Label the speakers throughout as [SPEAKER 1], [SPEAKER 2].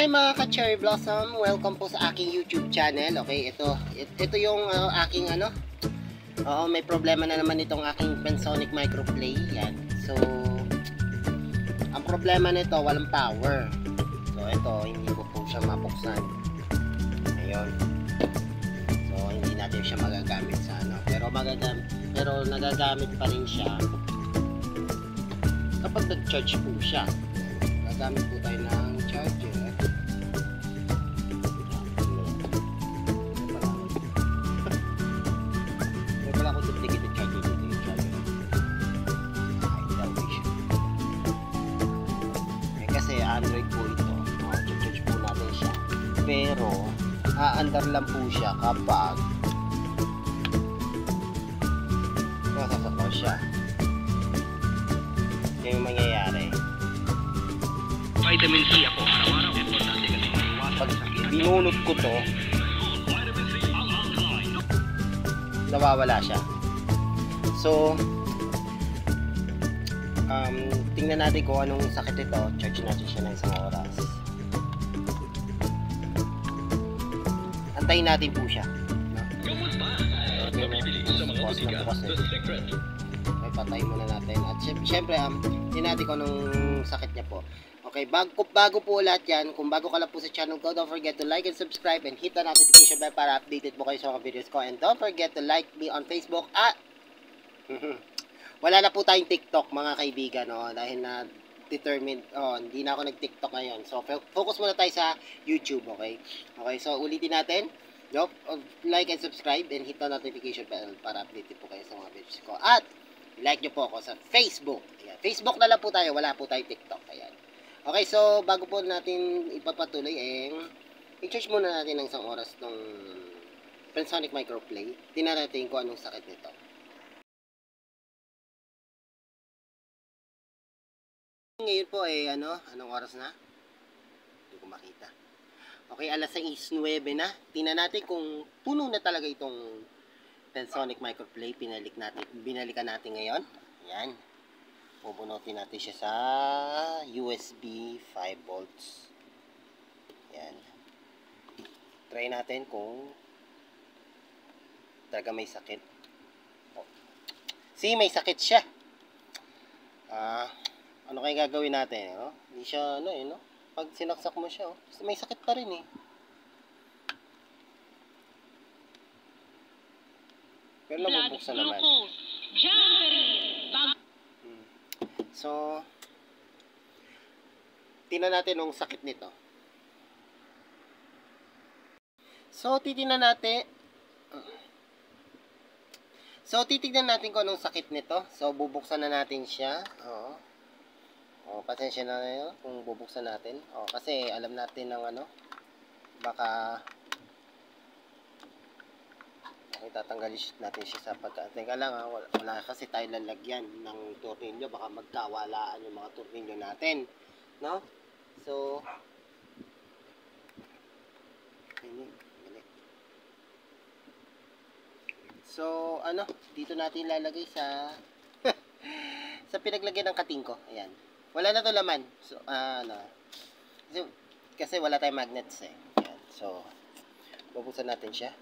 [SPEAKER 1] Hi mga ka-Cherry Blossom, welcome po sa aking YouTube channel. Okay, ito yung aking may problema na naman itong aking Pensonic Microplay. Yan. So, ang problema nito, walang power. So, ito, hindi ko po siya mabuksan. Ayun. So, hindi natin siya magagamit sa pero nagagamit pa rin siya kapag nag-charge po siya. Gagamit po tayo ng charger. May pala akong duplicated charger dito, yung charger. Kasi Android po ito. Charge po natin siya. Pero, aandar lang po siya kapag nasasakaw siya. Yan yung mangyayari.
[SPEAKER 2] Vitamin C ako araw-araw. Importante kasi
[SPEAKER 1] Pag binunot ko to, nawawala siya. So, tingnan natin kung anong sakit ito. Charge natin siya ng isang oras. Antayin natin po siya. Okay, patay muna natin. At syempre, tingnan natin kung anong sakit niya po. Okay, bago po lahat yan, kung bago ka lang po sa channel ko, don't forget to like and subscribe and hit the notification bell para updated po kayo sa mga videos ko. And don't forget to like me on Facebook at wala na po tayong TikTok mga kaibigan, dahil na determined, hindi na ako nag-TikTok ngayon. So, focus muna tayo sa YouTube, okay? Okay, so ulitin natin. Like and subscribe and hit the notification bell para updated po kayo sa mga videos ko. At like nyo po ako sa Facebook. Ayan. Facebook na lang po tayo, wala po tayong TikTok. Ayan. Okay, so bago po natin ipapatuloy, i-charge muna natin ng isang oras ng Pensonic Microplay. Tingnan natin kung anong sakit nito. Ngayon po anong oras na? Hindi ko makita. Okay, alas 6:09 na. Tingnan natin kung puno na talaga itong Pensonic Microplay. Binalikan natin ngayon. Ayan. Bubunutin natin siya sa USB 5 volts. Ayan. Try natin kung talaga may sakit. See, may sakit siya. Ano kaya gagawin natin? Hindi siya, pag sinaksak mo siya, may sakit pa rin eh. Pero nabubuksan naman. So, tingnan natin ang sakit nito. So, titignan natin kung anong sakit nito. So, bubuksan na natin siya. Pasensya na yun kung bubuksan natin. Kasi alam natin ng baka tatanggalin natin siya sa teka lang wala kasi tayo lalagyan ng tornilyo, baka magkawalaan yung mga tornilyo natin, no? So dito natin lalagay sa sa pinaglagyan ng kating ko. Ayan, wala na to laman. So kasi wala tayong magnets eh. Ayan. So bubuksan natin siya.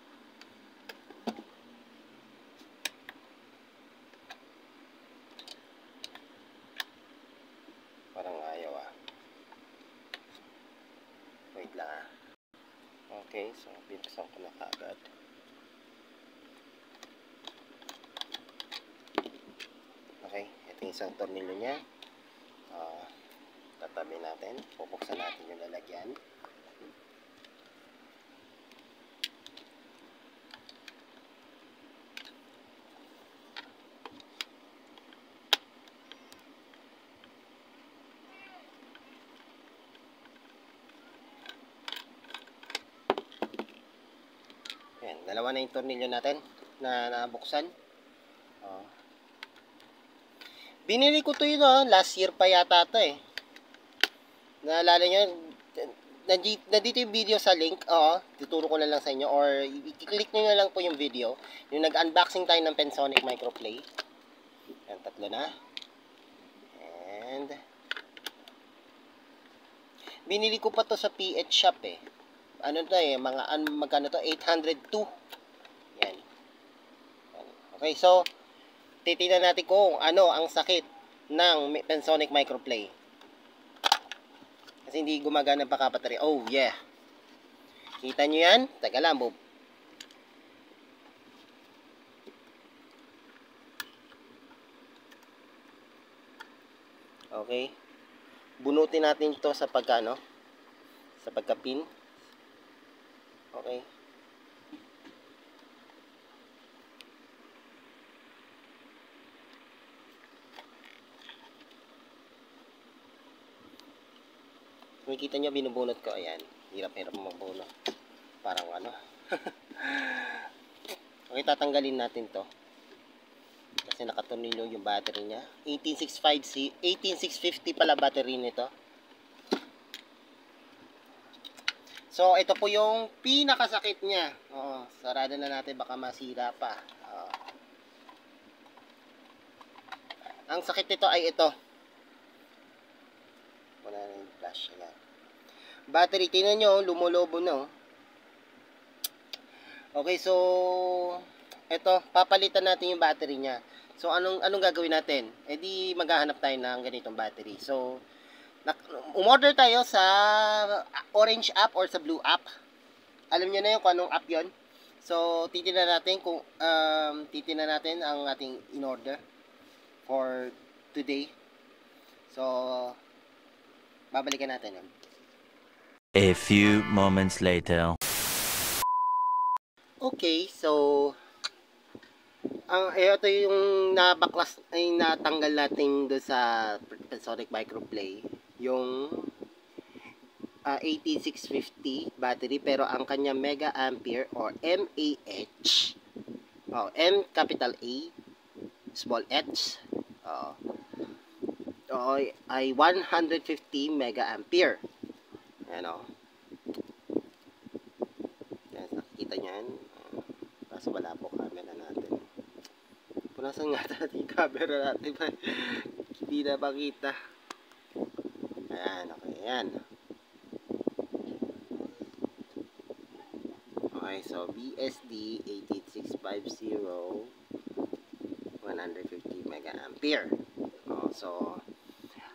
[SPEAKER 1] Parang ayaw wait lang Okay, so binuksan ko na kaagad. Okay, ito yung isang tornilyo niya. Tatabi natin, bubuksan natin yung lalagyan. Ayan, dalawa na yung tornilyo natin na nabuksan. Binili ko to last year pa yata to eh. Naalala nyo, nandito yung video sa link. Tuturo ko na lang sa inyo or i-click nyo na lang po yung video. Yung nag-unboxing tayo ng Pensonic Microplay. Ayan, tatlo na. And Binili ko pa to sa PH shop eh. Ano to eh, magkano to? 802. Yan. Okay, so titingnan natin kung ano ang sakit ng Pensonic Microplay. Kasi hindi gumagana pa kapatari. Oh, yeah. Kita nyo yan? Teka lang, Bob. Okay. Bunutin natin ito sa pagkano? Sa pagkapin. Okay. Makikita nyo, binubunot ko. Ayan. Hirap-hirap mabunot. Parang ano. Okay, tatanggalin natin to. Kasi nakatornilyo yung battery niya. 18650 pala battery nito. So, ito po yung pinakasakit niya. Oo, sarado na natin. Baka masira pa. Oo. Ang sakit nito ay ito. Wala na yung flash. Ayan. Battery, tingnan nyo, lumulobo na. Okay, so ito, papalitan natin yung battery niya. So anong gagawin natin? Eh di maghahanap tayo ng ganitong battery. So umorder tayo sa Orange app or sa Blue app. Alam niyo na yung kung anong app 'yon. So titingnan natin kung titingnan natin ang ating in-order for today. So babalikan natin 'yan.
[SPEAKER 3] A few moments later.
[SPEAKER 1] Okay, so ito yung nabaklas ay natanggal natin do sa Pensonic Microplay, yung 18650 battery, pero ang kanya mega ampere or mAh, M capital A small h, ay 150 mega ampere. Ano? Yan, nakikita niyan. Kaso wala po camera natin. Punasan nga natin yung camera natin. Hindi na makita. Ayan, okay, ayan. Okay, so BSD 88650 150 mega ampere. So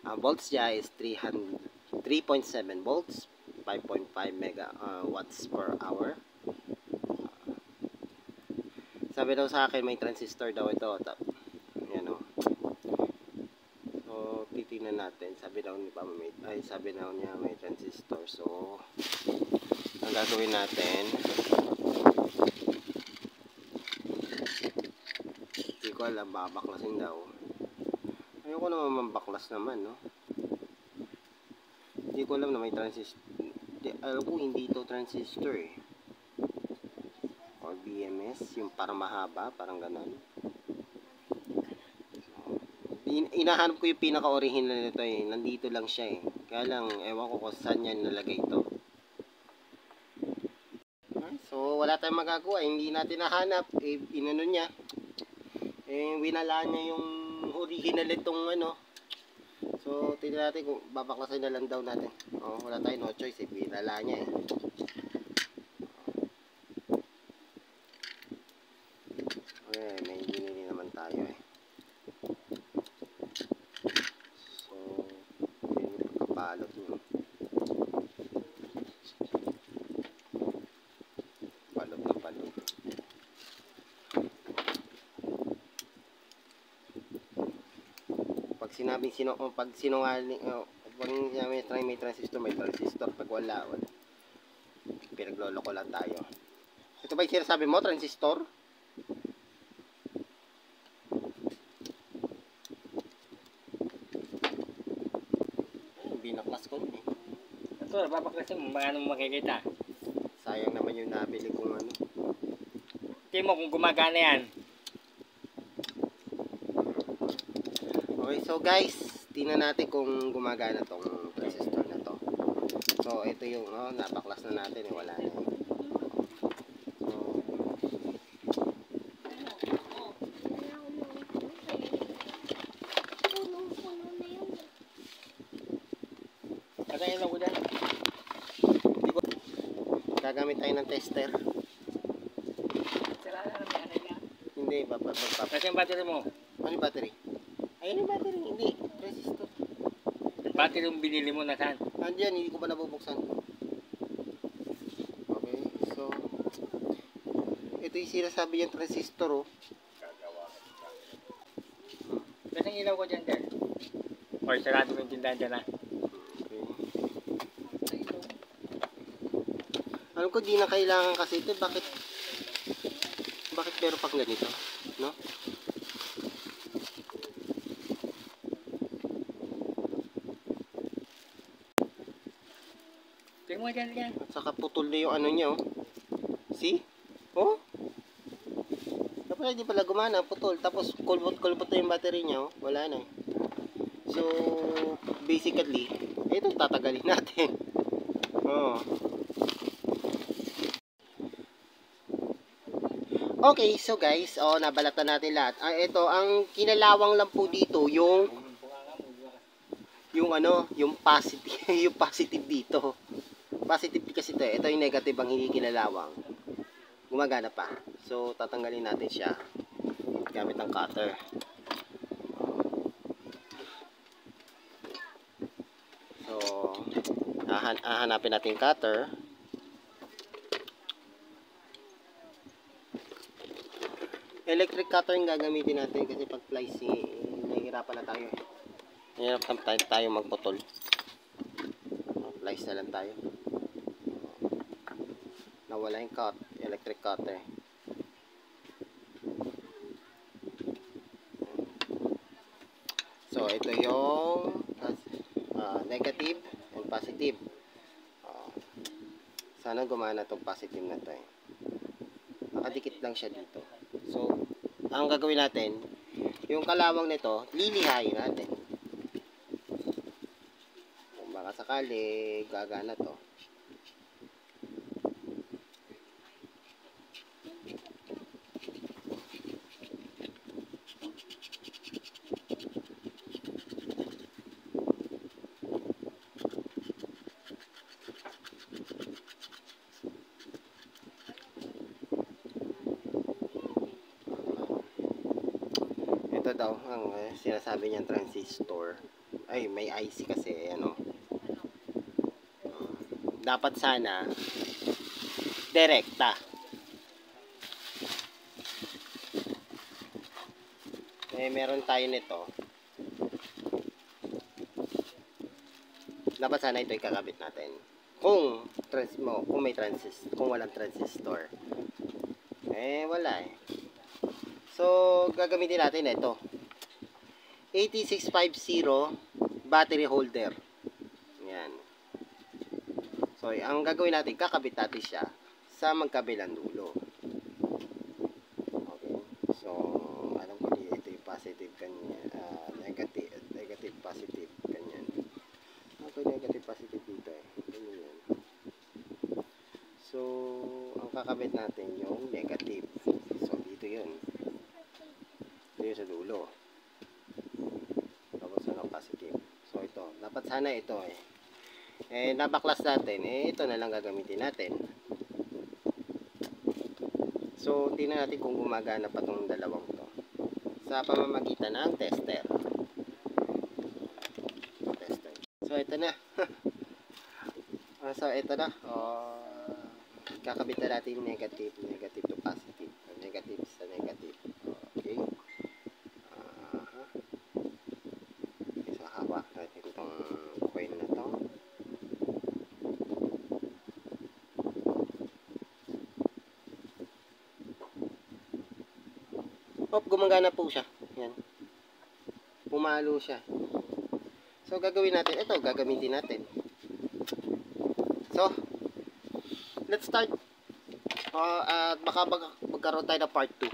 [SPEAKER 1] ang volts niya is 3.7 volts, 5.5 mega watts per hour. Sabi daw sa akin may transistor daw ito. Yan o. So titingnan natin. Sabi daw ni Papa sabi daw niya may transistor. So ang gagawin natin, hindi ko alam, babaklasin daw. Ayoko naman mambaklas naman, no? Hindi ko alam na may transistor. Alam ko hindi ito transistor eh. Or BMS, yung parang mahaba, parang ganon. So, inahanap ko yung pinaka-original nito eh. Nandito lang siya eh. Kaya lang, ewan ko kung saan niya nalagay ito. So, wala tayong magagawa. Hindi natin nahanap. Eh, inano niya. Eh, winala niya yung original itong ano. So, tingnan natin kung babaklasin na lang daw natin. Wala tayong no choice eh. Winala niya eh. Okay, may binili naman tayo eh. So, yun yung pagkapalot nyo. Palot na palot. Pag sinabing pag sinungaling, pag sinabi may transistor, may transistor. Pag wala. Pinagloloko lang tayo. Ito ba yung sinasabi mo, transistor? Binaklas ko nun eh.
[SPEAKER 4] Ito, babaklasin mo, baka nang makikita.
[SPEAKER 1] Sayang naman yung nabili kong ano.
[SPEAKER 4] Tingnan mo kung gumagana yan.
[SPEAKER 1] Okay, so guys, tingnan natin kung gumagana tong transistor na to. So, ito yung, nabaklas na natin eh, wala na eh.
[SPEAKER 4] Patayin mo ko dyan.
[SPEAKER 1] gagamit tayo ng tester.
[SPEAKER 4] Sira na may ano yan.
[SPEAKER 1] Hindi, papapapap.
[SPEAKER 4] Kasi yung battery mo.
[SPEAKER 1] Ano yung battery? Ayun yung battery, hindi. Resistor.
[SPEAKER 4] Battery yung binili mo na saan?
[SPEAKER 1] Andiyan, hindi ko pa nabubuksan. Okay, so ito yung sinasabi yung transistor, oh.
[SPEAKER 4] Kasi ang ilaw ko dyan, sir. Or sarado mo yung tindahan dyan, ha?
[SPEAKER 1] Okay. Alam ko, di na kailangan kasi ito. Bakit meron pang ganito? No?
[SPEAKER 4] Tingnan mo dyan, dyan.
[SPEAKER 1] At saka putol na yung ano niya, oh. See? Oh? Dapat hindi pala gumana, putol. Tapos kulbot na yung battery niya, oh. Wala na. So, basically, ito tatagalin natin. Oh. Okay, so guys, nabalatan natin lahat. Ito, ang kinalawang lang po dito, yung positive, yung positive dito. Positive kasi ito, ito yung negative ang hindi kinalawang. Gumagana pa. So, tatanggalin natin siya gamit ng cutter. So, hahanapin natin yung cutter. Electric cutter yung gagamitin natin kasi pag slicing, nahihirapan na tayo. Nahihirapan tayo magputol. Slice na lang tayo. Nawala yung electric cutter. So, ito yung negative and positive. Sana gumana itong positive na ito. Nakadikit lang siya dito. So, ang gagawin natin, yung kalawang nito, lilihayin natin. Kung baka sakali, gagana to. Ito daw ang sinasabi niyang transistor. Ay, may IC kasi, ano. Dapat sana direkta. Meron tayo nito. Dapat sana ito ikakabit natin. Kung may transistor, kung walang transistor. Wala eh. So, gagamitin natin ito. 8650 battery holder. Yan. So, ang gagawin natin, kakabit natin siya sa magkabilang dulo. Okay. So, alam ko ito yung positive kanyan. Negative, positive kanyan. Okay, negative, positive dito eh. Ganyan. So, ang kakabit natin yung negative. So, dito yun. Dito sa dulo. Tapos ano, positive. So ito, dapat sana ito nabaklas natin, ito na lang gagamitin natin. So tingnan natin kung gumagana pa tong dalawang to sa pamamagitan ng tester. So ito na. So ito na. Kakabit na natin negative to positive, negative sa negative. Okay. So hawak natin itong coil na to. Gumagana po siya. Yan. Pumalo siya. So gagawin natin ito, gagamitin natin. So let's start. At baka magkaroon tayo ng part 2.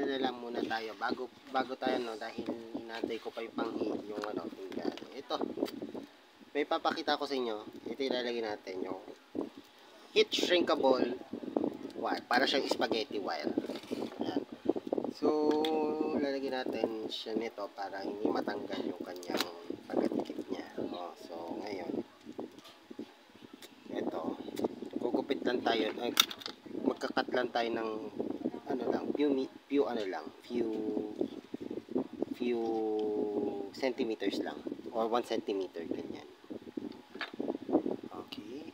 [SPEAKER 1] Na lang muna tayo bago tayo, no, dahil inantay ko pa yung pang-heat yung ano, ito. May papakita ko sa inyo. Ito ilalagay natin yung heat shrinkable wire, para siyang spaghetti wire. Ayan. So lalagyan natin siya nito para hindi matanggal yung kanyang pagkadikit niya. So ngayon ito tayo, magka-cut lang tayo ng ano lang, few centimeters lang or 1 centimeter ganyan. Okay.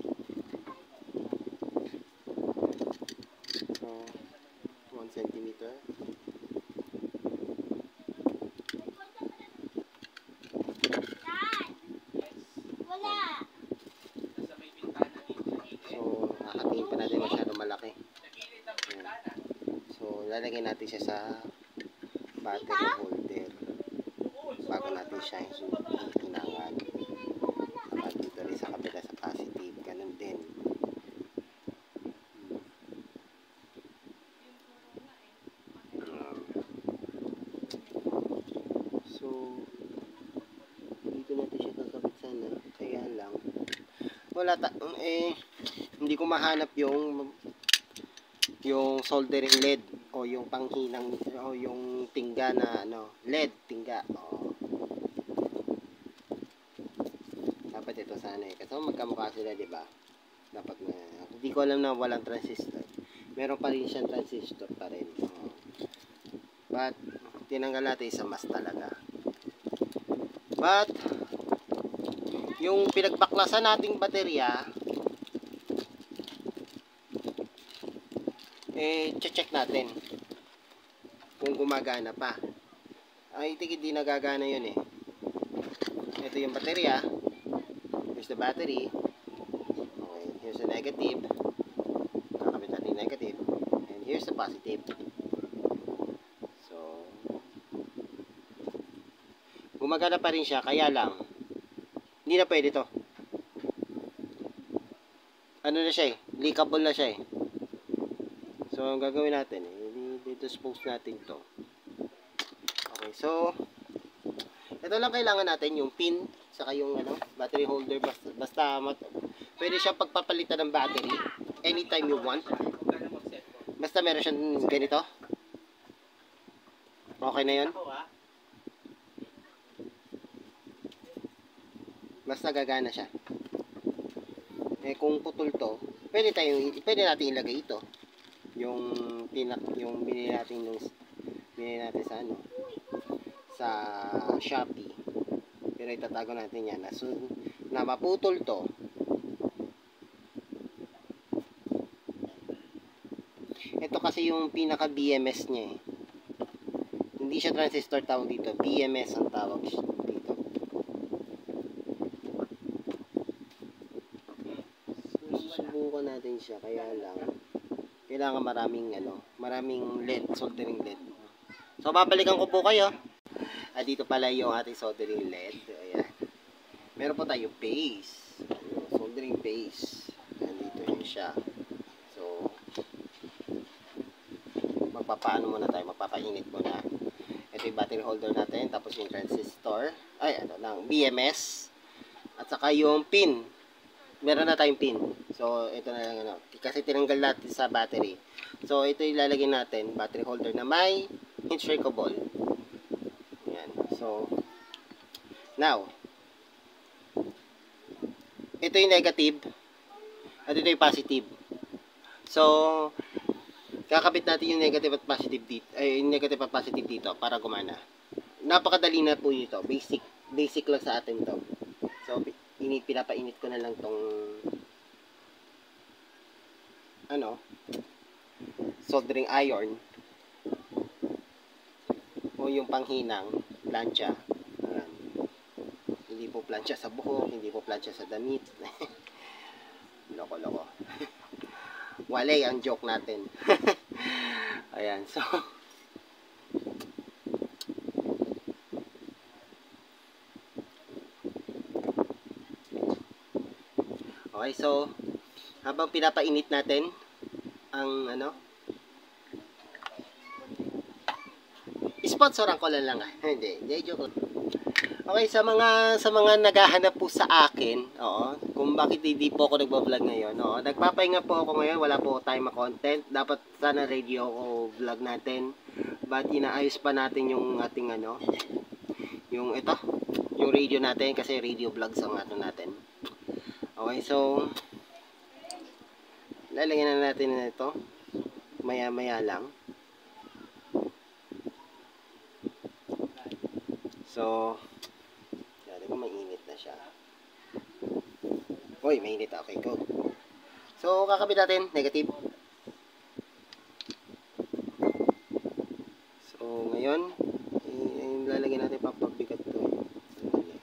[SPEAKER 1] So 1 centimeter. So hahatihin pa natin masyado malaki. Ayan. So lalagay natin siya sa battery holder bago natin siya hinangan. Saka dito rin sa kabila sa positive, ganun din. So dito natin siya kakabit sana, kaya lang wala hindi ko mahanap yung soldering lead o yung panghinang o yung tingga na lead tingga. Dapat ito sana kasi magkamukha sila, di ba? Dapat na hindi ko alam na walang transistor. Meron pa rin siyang transistor pa rin. But tinanggal natin isa mas talaga. But yung pinagbaklasan nating baterya check natin kung gumagana pa. Ay, hindi nagagana yun Ito yung baterya. Here's the battery. Okay, here's the negative. Kakabit natin yung negative. And here's the positive. So, gumagana pa rin siya, kaya lang hindi na pwede to. Ano na siya leakable na siya So, ang gagawin natin i-dispose natin to. Okay, so ito lang kailangan natin, yung pin saka yung battery holder. Basta pwede siya pagpapalitan ng battery anytime you want. Basta meron siyang ganito. Okay na yun. Basta gagana siya. Kung putol to, pwede natin ilagay ito. Yung binili natin sa Shopee. Pero itatago natin yan na maputol to. Ito kasi yung pinaka BMS niya Hindi siya transistor tawag dito. BMS ang tawag dito. Susubukan natin siya, kaya lang kailangan maraming LED, soldering LED. So babalikan ko po kayo. Dito pala yung ating soldering LED. Ayan. Meron po tayong base. Soldering base. Dito yun siya. So magpapainit muna. Ito yung battery holder natin, tapos yung transistor. BMS. At saka yung pin. Meron na tayong pin. So, ito na lang kasi tinanggal natin sa battery. So, ito ilalagay natin, battery holder na may hinge breakable. Yan. So, now, ito yung negative at ito yung positive. So, kakabit natin yung negative at positive dito, yung negative at positive dito para gumana. Napakadali na po ito. Basic lang sa atin to. So, pinapainit ko na lang tong soldering iron o yung panghinang plancha. Ayan. Hindi po plancha sa buhok, hindi po plancha sa damit. Loko. Walay ang joke natin. Ayan, so okay, so habang pinapainit natin ang sponsoran ko lang hindi joke. Okay, sa mga naghahanap po sa akin, kung bakit hindi po ako nagba-vlog ngayon, nagpapahinga po ako ngayon, wala po tayong content. Dapat sana radio o vlog natin, but inaayos pa natin yung ating yung radio natin, kasi radio vlogs ang natin. Okay, so lalagyan na natin na ito. Maya-maya lang. So, sabi ko mainit na siya. Uy, mainit. Okay, go. So, kakabit natin. Negative. So, ngayon, lalagyan natin papabigat to. Sandali.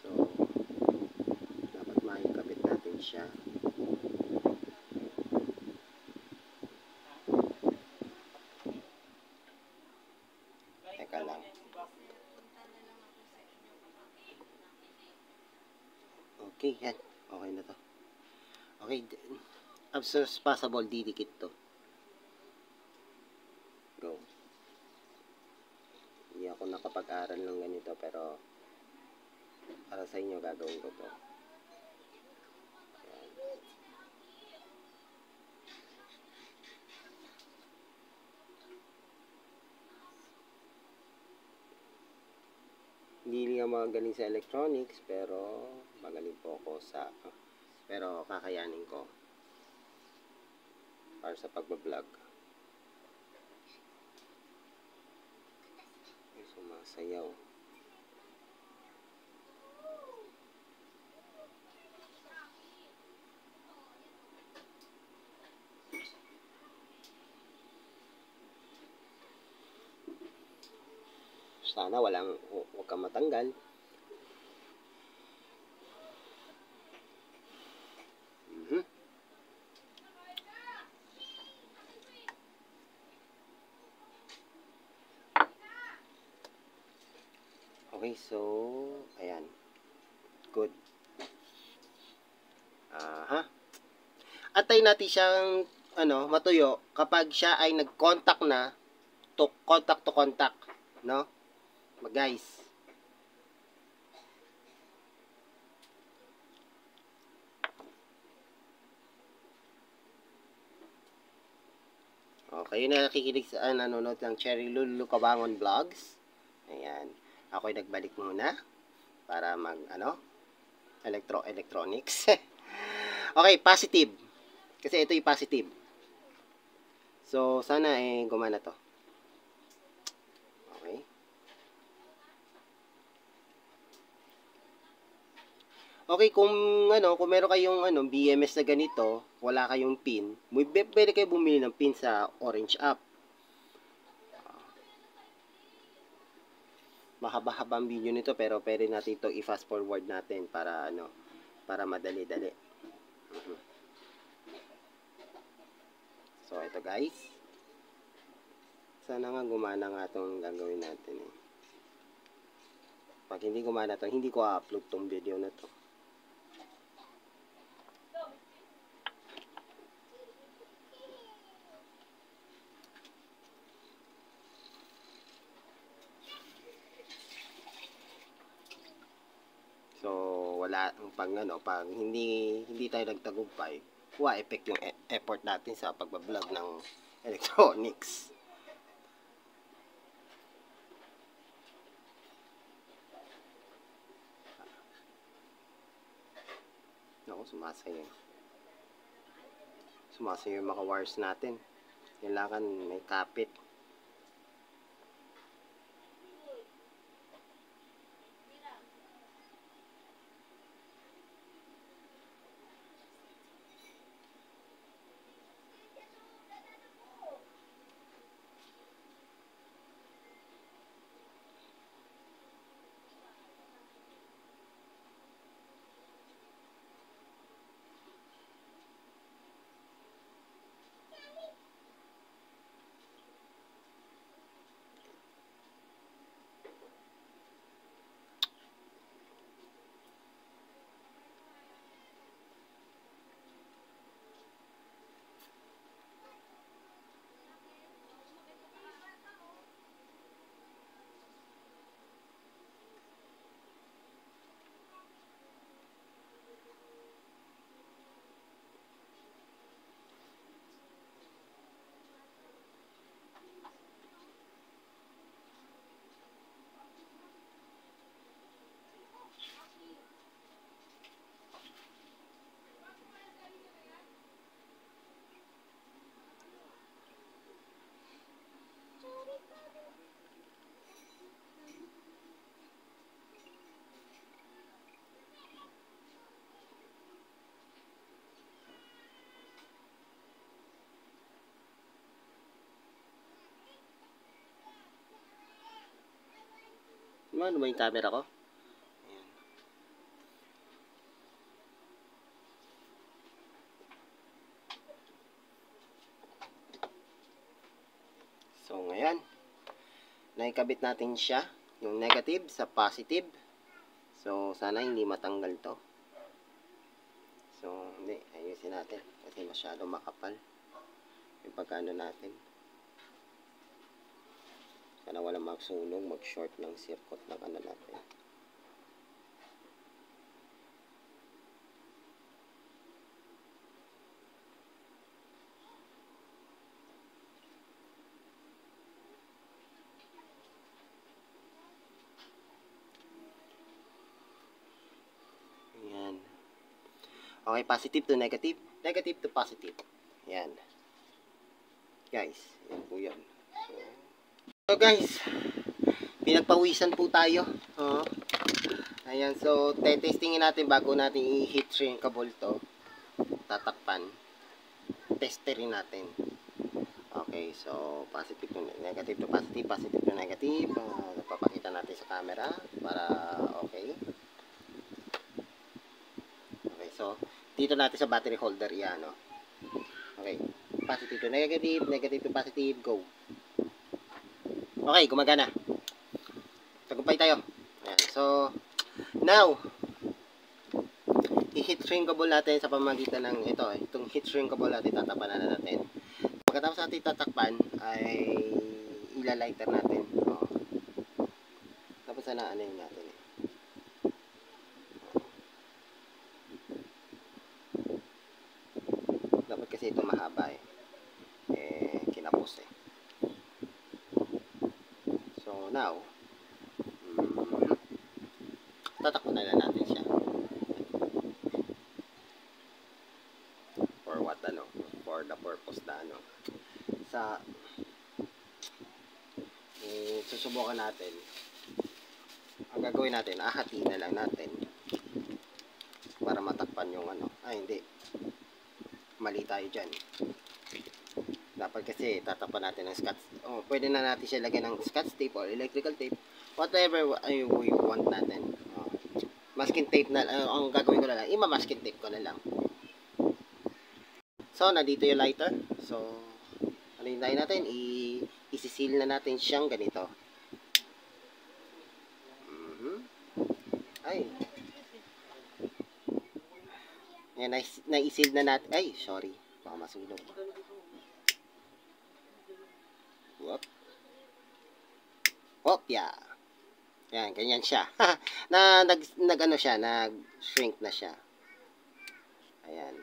[SPEAKER 1] So, dapat makikabit natin siya. Teka lang. Okay, yan. Okay na to. Okay, as soon as possible, didikit to. Go. Hindi ako nakapag-aral ng ganito, pero para sa inyo, gagawin ko to. Yan. Hindi nga magaling sa electronics, pero magaling po ako sa pero kakayanin ko para sa pagbablog. Ay, sumasayaw. Sana huwag kang matanggal. Okay, so, ayan. Good. Antayin natin siyang, matuyo kapag siya ay nag-contact na, contact to contact, no? Guys. Okay, na nakikinig sa nanonood ng Cherry Lulu Kabangon Vlogs. Ayan. Ako'y nagbalik muna para electronics. Okay, positive. Kasi ito yung positive. So, sana gumana to. Okay. Okay, kung meron kayong BMS na ganito, wala kayong pin, pwede kayo bumili ng pin sa Orange app. Mahaba-haba ang video nito, pero pwede natin ito i-fast forward natin para para madali-dali. So, ito guys. Sana nga gumana nga itong gagawin natin eh. Pag hindi gumana ito, hindi ko upload tong video na to. So, wala pag hindi tayo nagtagumpay, effect yung effort natin sa pagbablog ng electronics. Ako, sumasayo yung mga wires natin. Kailangan may kapit. Ano ba yung camera ko? Ayan. So, ngayon, naikabit natin siya, yung negative sa positive. So, sana hindi matanggal to. So, hindi, ayusin natin kasi masyado makapal yung pagkano natin. Sana walang magsunog, mag-short ng circuit ng ano natin. Ayan. Okay, positive to negative. Negative to positive. Ayan. Guys, yan po yan. So guys, pinagpawisan po tayo. Ayan, so testingin natin bago natin i-heat shrinkable to. Tatakpan. Testerin natin. Okay, so positive to negative to positive, positive to negative. Papakita natin sa camera para okay. Okay, so dito natin sa battery holder yan, no? Okay, positive to negative, negative to positive, go. Okay, gumagana. Tagumpay tayo. Ayan, so now, i-heat shrinkable natin sa pamamagitan ng ito. Itong heat shrinkable natin, tatapanan na natin. Pagkatapos natin tatakpan, ay ilalighter natin. Tapos na ano yun natin. Dapat kasi ito mahaba kinapos So now, tatakpan na lang natin siya. For what ano? For the purpose na ano? Sa susubukan natin. Ang gagawin natin, ahatiin na lang natin para matakpan yung ano. Ay, hindi. Mali tayo dyan. Dapat kasi tatakpan natin ng scotch. Pwede na natin siya lagyan ng scotch tape or electrical tape. Whatever we want natin. Masking tape na ang gagawin ko na lang. Ima-masking tape ko na lang. So, nandito yung lighter. So, ano yung tayo natin? Isisil na natin siyang ganito. Ay. Yan, naisil na natin. Ay, sorry. Baka masunog. Whoop. Whoop, yeah. Yan, ganyan siya. Nag-ano siya, nag-shrink na siya. Ayan.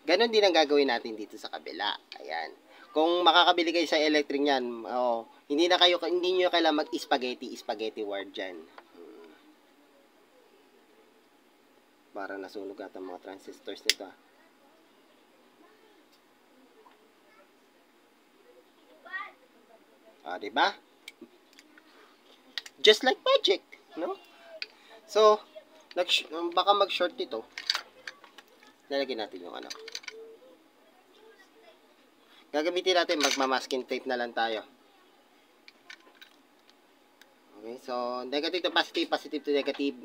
[SPEAKER 1] Ganon din ang gagawin natin dito sa kabila. Ayan. Kung makakabili kayo sa electric niyan, hindi niyo kailangan mag-spaghetti wire diyan. Para nasunog ata mga transistors nito. Diba? Just like magic, no? So, baka mag-short dito. Lalagyan natin yung ano. Gagamitin natin, magmamasking tape na lang tayo. Okay, so, negative to positive, positive to negative.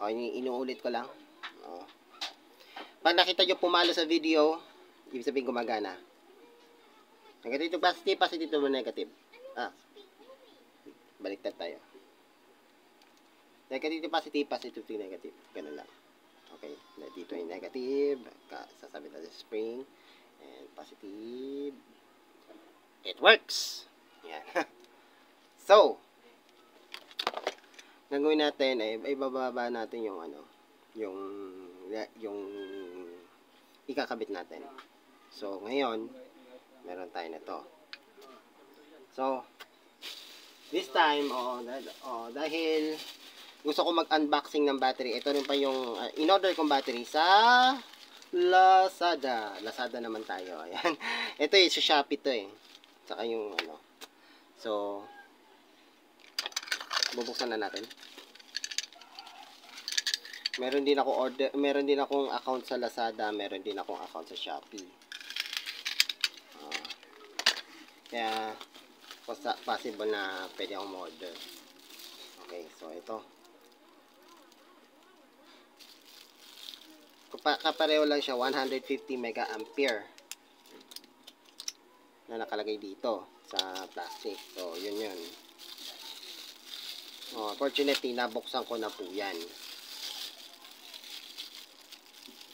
[SPEAKER 1] Inuulit ko lang. Pag nakita nyo pumalo sa video, ibig sabihin gumagana. Negative to positive, positive to negative. Baliktad tayo. Negative to positive, positive to negative. Ganun lang. Okay, dito yung negative. Sasabit natin sa spring. And positive. It works! Yan. So, gagawin natin ay ibababa natin yung ano, yung ikakabit natin. So, ngayon, meron tayo na to. So, this time, dahil gusto ko mag-unboxing ng battery, ito rin pa yung in-order kong battery sa Lazada. Lazada naman tayo. Ayan. Ito sa Shopee to Saka yung ano. So, bubuksan na natin. Meron din akong account sa Lazada, meron din akong account sa Shopee. Kaya possible na pwede akong order. So, ito. Kapareho lang siya, 150 mega ampere na nakalagay dito sa plastic. So, yun. Fortunately, nabuksan ko na po yan.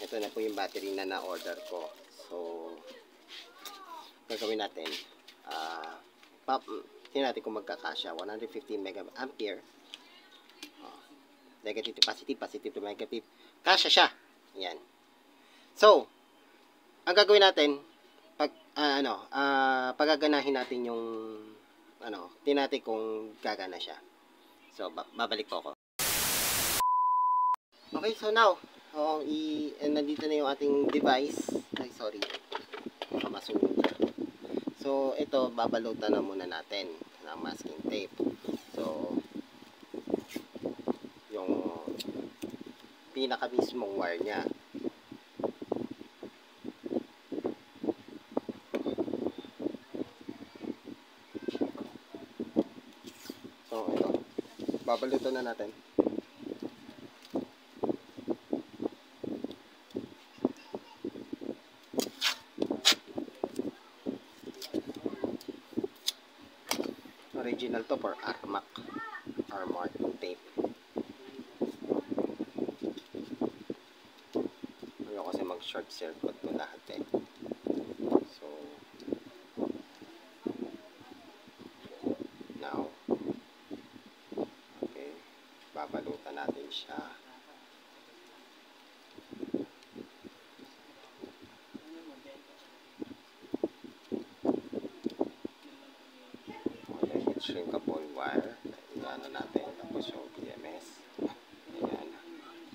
[SPEAKER 1] Ito na po yung battery na na-order ko. So, gagawin natin. Tingnan natin kung magkakasya. 150 mega ampere. Negative to positive, positive to negative. Kasya siya. Yan. So, ang gagawin natin, pagaganahin natin yung, tingnan natin kung gagana siya. So, babalik po ako. Okay, so now, nandito na yung ating device. Ay, sorry. Masunog. So, ito, babalutan na muna natin ng masking tape. So, yung pinaka mismong wire niya. So, ito. Babalutan na natin. Original to for Armac tape. Ayaw kasi mag short circuit to lahat eh. So, now, okay, babalutan natin siya. Shrinkable wire. Iano natin. Tapos yung BMS. Ayan.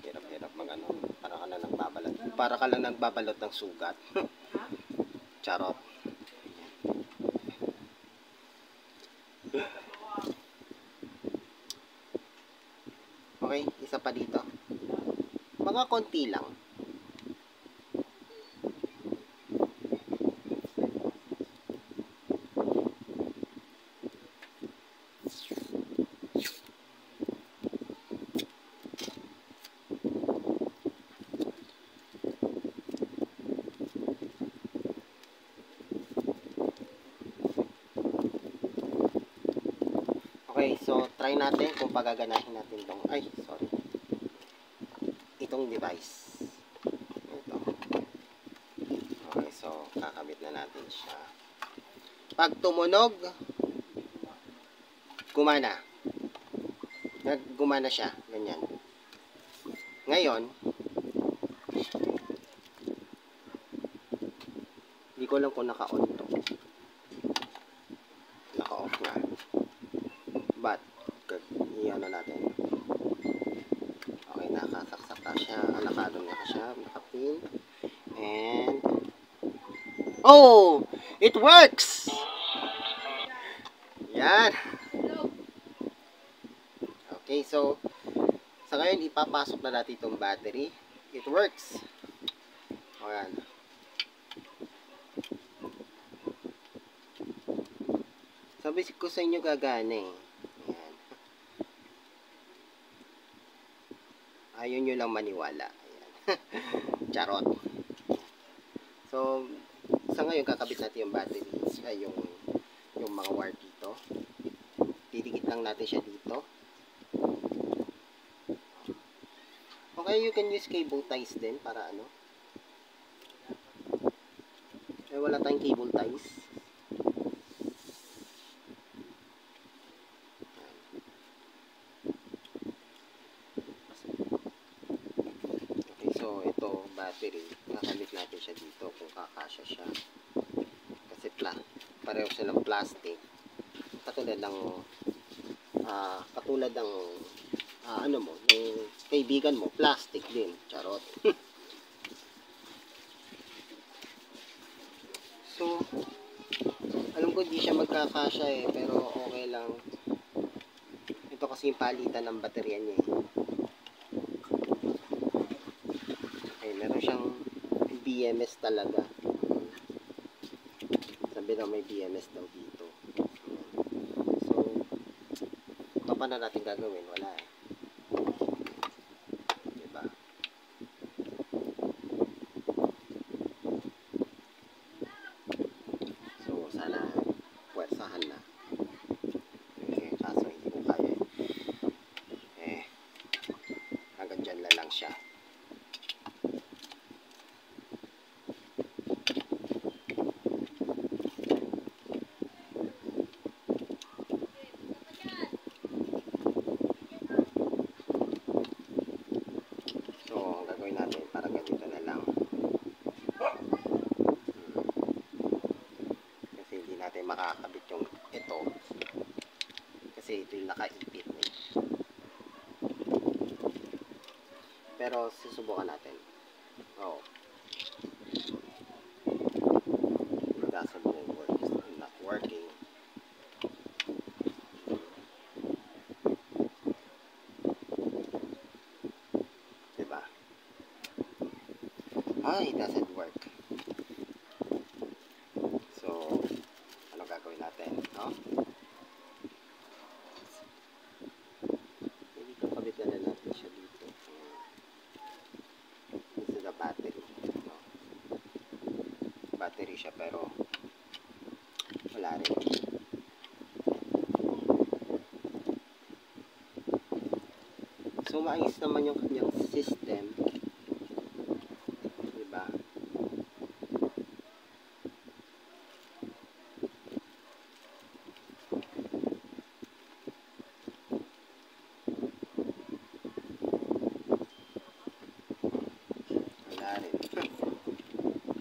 [SPEAKER 1] Hirap-hirap mag-ano. Para ka lang nagbabalot ng sugat. Charot. Okay. Isa pa dito. Mga konti lang. Okay, so try natin kung pagaganahin natin itong device. Ito. Okay, so kakabit na natin siya. Pag tumunog, gumana. Gumana siya, ganyan. Ngayon, hindi ko lang kung naka-on to. Naka-off na. But, iyan na natin. Okay, nakasaksak na siya. Nakadon na siya. Nakapin. And, oh! It works! Yan. Okay, so, sa ngayon, ipapasok na natin itong battery. It works. Ayan. Sabi ko sa inyo gagana eh. Ayaw nyo lang maniwala. Ayan. Charot. So, sa ngayon, kakabit natin yung battery. Yung mga wire dito. Didikit lang natin siya dito. Okay, you can use cable ties din para ano. Wala tayong cable ties. Battery, kakabit natin siya dito kung kakasya siya kasi pareho silang plastic katulad ng ano mo, yung kaibigan mo plastic din, charot. So alam ko di siya magkakasya eh, pero okay lang ito kasi yung palitan ng baterya niya eh. Meron siyang BMS talaga. Sabi na may BMS daw dito. So, ito paano natin gagawin? Wala eh. Diba? So, sana puwersahan na. Eh, kaso hindi ko kaya eh. Hanggang dyan na lang siya. So, gagawin natin parang ganito na lang. Kasi hindi natin makakabit yung ito. Kasi ito yung nakaipit eh. Pero susubukan natin. Oh. It doesn't work. It's not working. Diba? It doesn't work. So, ano gagawin natin? No? Dito kabit na natin siya dito. This is the battery. No? Battery siya pero wala rin. So, maayos naman yung kanyang system. Diba? Wala rin.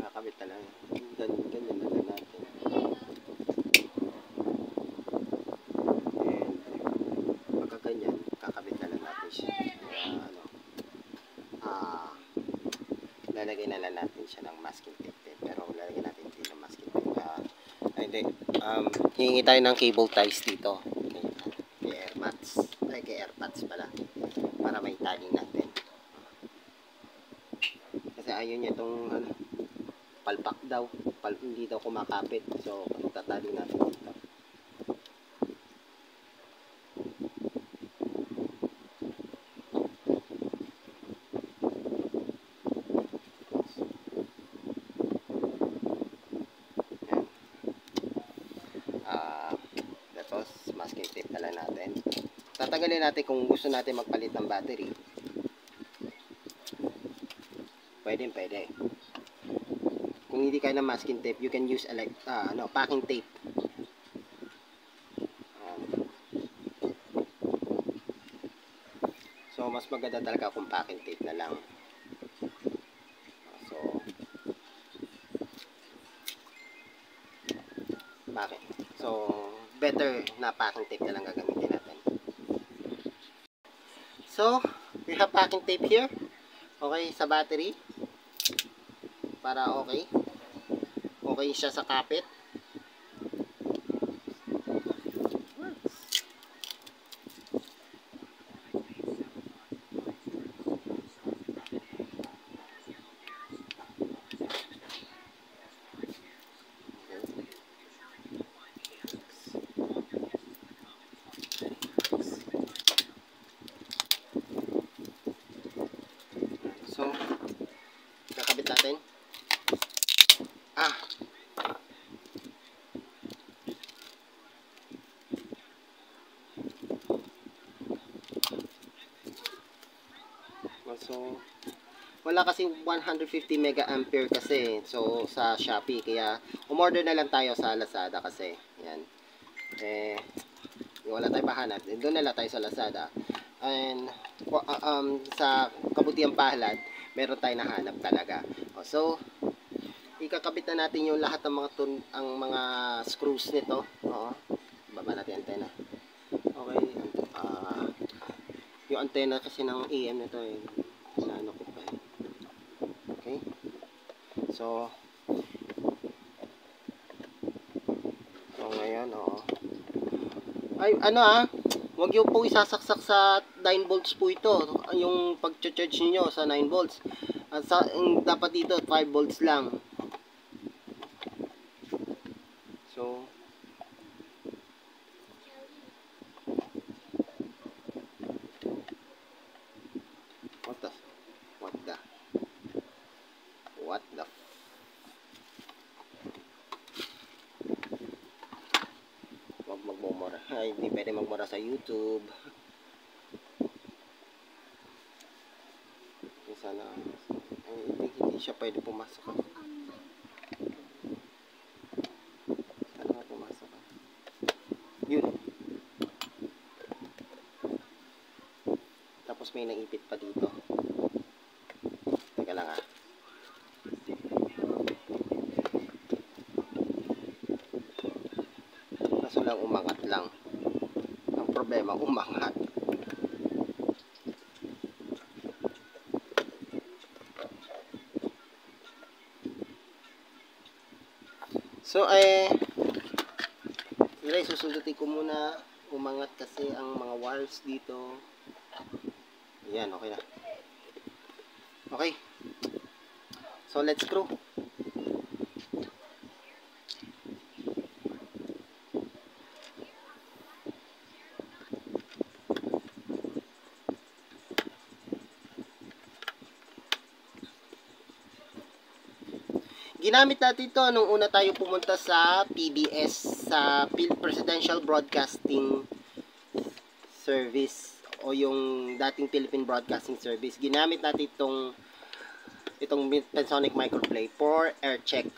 [SPEAKER 1] Kakabit na lang. Ganyan na lang natin. And, pagka ganyan, kakabit na lang natin siya. Lalagay na lang natin siya ng masking tape. Pero lalagay natin dito ng masking tape. Hindi. Hihingi tayo ng cable ties dito. Kay airmats. Ay, kay airpads pala. Para may taling natin. Kasi ayaw niya itong palpak daw. Hindi daw kumakapit. So, tatali natin dito. Tapos, masking tape na lang natin. Tatanggalin natin kung gusto natin magpalit ng battery. Pwede. Kung hindi kaya ng masking tape, you can use packing tape. So, mas maganda talaga kung packing tape na lang. So, better na packing tape na lang gagamitin natin. So, we have packing tape here. Okay, sa battery. Para okay. Okay siya sa kapit. So, kakabit natin. So, wala kasi 150 mega ampere kasi. So, sa Shopee. Kaya, umorder na lang tayo sa Lazada kasi. Yan. Wala tayong pahanap. Doon na lang tayo sa Lazada. And, sa kabutiang palad, meron tayong nahanap talaga. So, ikakabit na natin yung lahat ng mga screws nito. Baba natin yung antena. Okay. Yung antena kasi ng AM nito inaano ko pa Okay. So, ngayon, ay, wag yung po isasaksak sa 9 volts po ito. Yung pag-charge niyo sa 9 volts. At dapat dito 5 volts lang. So, hindi pwede magmura sa YouTube. Sana hindi siya pwede pumasok. Sana pumasok. Yun. Tapos may naipit pa dito. Teka lang ah. Kaso lang umangat lang. Ang problema, umangat. So, susundutin ko muna umangat kasi ang mga wires dito. Ayan, okay na. Okay. So, let's screw. Ginamit natin ito nung una tayo pumunta sa PBS, sa Presidential Broadcasting Service o yung dating Philippine Broadcasting Service. Ginamit natin itong Pensonic Microplay for air check.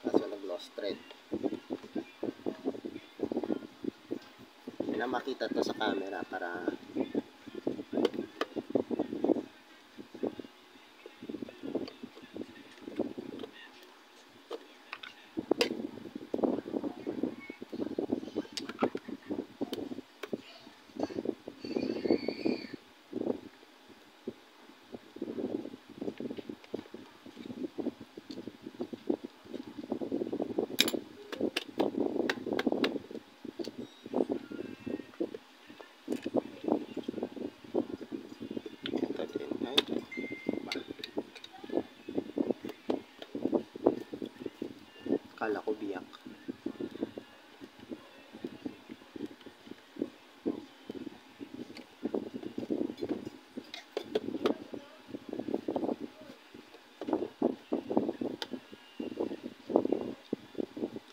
[SPEAKER 1] Kaso nag-lost thread. Hindi na makita to sa camera para kala ko biyak.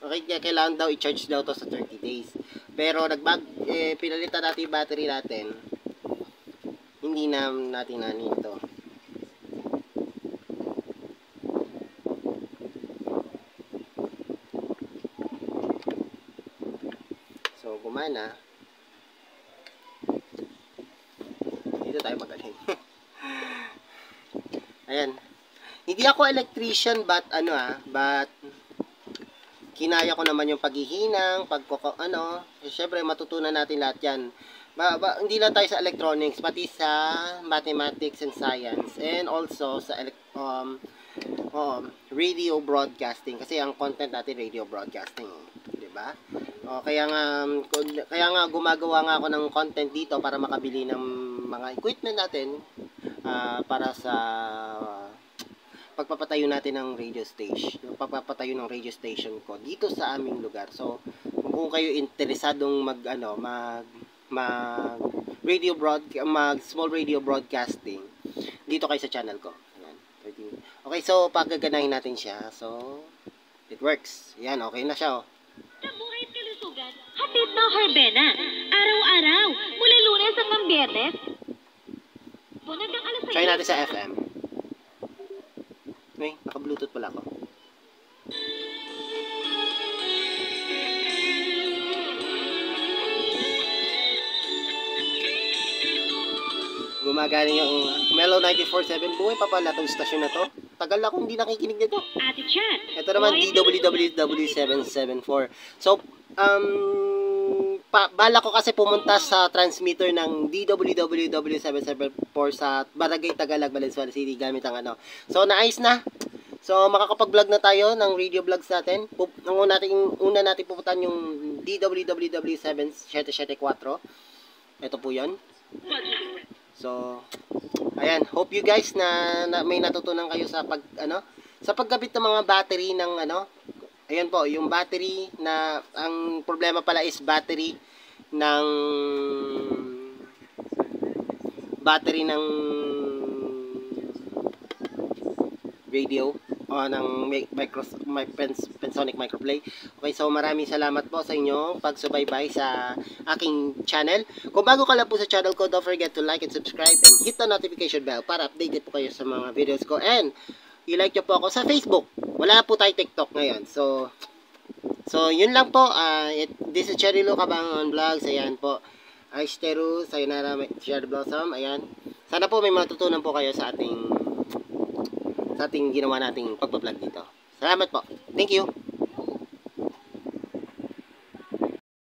[SPEAKER 1] Okay, kailangan daw i-charge daw to sa 30 days. Pero pinalitan natin yung battery natin. Hindi na natin nito. So, gumana. Dito tayo magaling. Ayan. Hindi ako electrician but kinaya ko naman yung paghihinang, syempre matutunan natin lahat yan. Hindi lang tayo sa electronics, pati sa mathematics and science, and also sa radio broadcasting, kasi ang content natin radio broadcasting, di ba? Kaya nga gumagawa nga ako ng content dito para makabili ng mga equipment natin para sa pagpapatayo natin ng radio station ko dito sa aming lugar. So, kung kayo interesadong small radio broadcasting, dito kayo sa channel ko. Ayan. Okay, so pagaganahin natin siya. So, it works. Ayan, okay na siya.
[SPEAKER 5] Buhay at kalusugan, hatid ng Herbena. Araw-araw, mula Lunes hanggang Biyernes. Hanggang alas 6.
[SPEAKER 1] Try natin sa FM. Okay, naka-Bluetooth pala ako. Gumagana yung Mellow 94.7. Buhay pa pala itong stasyon na to. Tagal na akong hindi nakikinig nito.
[SPEAKER 5] Ate Chat.
[SPEAKER 1] Ito naman, DWWW774. So, bala ko kasi pumunta sa transmitter ng DWWW774 sa Barangay Tagalog, Valenzuela City gamit ang So, naayos na. So, makakapag-vlog na tayo ng radio vlogs natin. Una natin pupuntahan yung DWWW7774. Ito po yun. So, ayan. Hope you guys na may natutunan kayo sa sa pagkabit ng mga battery ng ayan po, yung battery na, ang problema pala is battery ng radio gumagawa ng Pensonic Microplay. Okay, so maraming salamat po sa inyong pagsubaybay sa aking channel. Kung bago ka lang po sa channel ko, don't forget to like and subscribe and hit the notification bell para updated po kayo sa mga videos ko. And i-like nyo po ako sa Facebook. Wala na po tayo TikTok ngayon. So yun lang po. This is Cherry Lou Cabangon Vlogs. Ayan po. Aishiteru, sayonara, Cherry Blossom. Ayan. Sana po may matutunan po kayo sa ating ginawa nating pagbablog dito. Salamat po. Thank you.